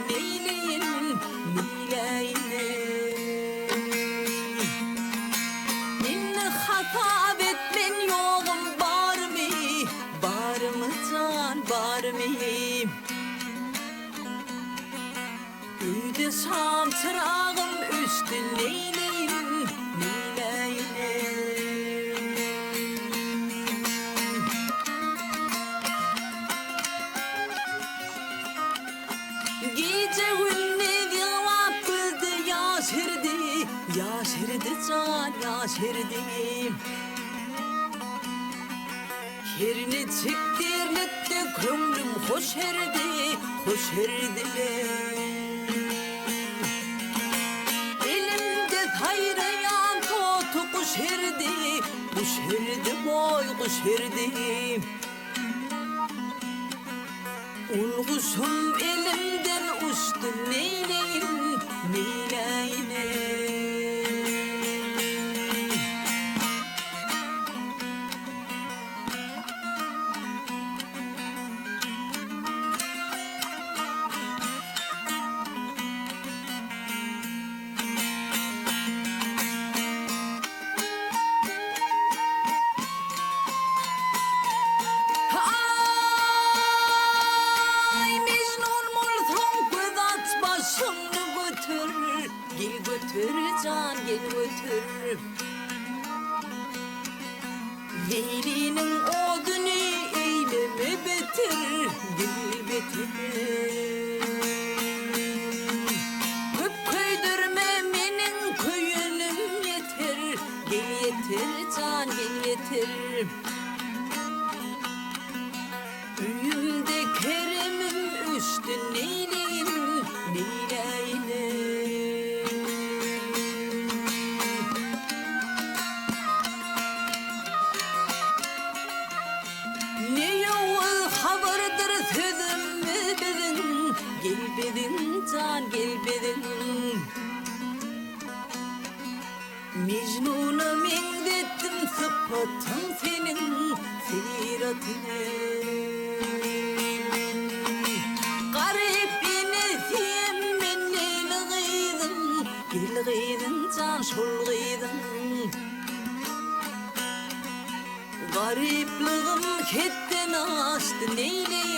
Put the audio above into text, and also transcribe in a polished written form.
neyleyin Minni hatap etmen yoğum bar mı? Bar mı can bar mı? Üyde şam çırağım üstü neyleyin Gece günleri yapıldı yaşırdı can yaşırdı Yerini çektirlikte kömrüm hoş erdi Elimde tayrayan totu kuş erdi boy kuş erdi Ulgusum elimden uçtu neyleyin Gel götür can gel götür Leyli'nin odunu eyleme beter Gel beter Köp köydürme menin köyünüm yeter Gel yeter can gel yeter Üyümde keremim üstü neyleyin Gelbedin can gelbedin Mecnun'a mendettim sıfatım senin siratine Garip beni siyemmen gel gıydın can şol gıydın Garipliğim ketten açtı neyleyin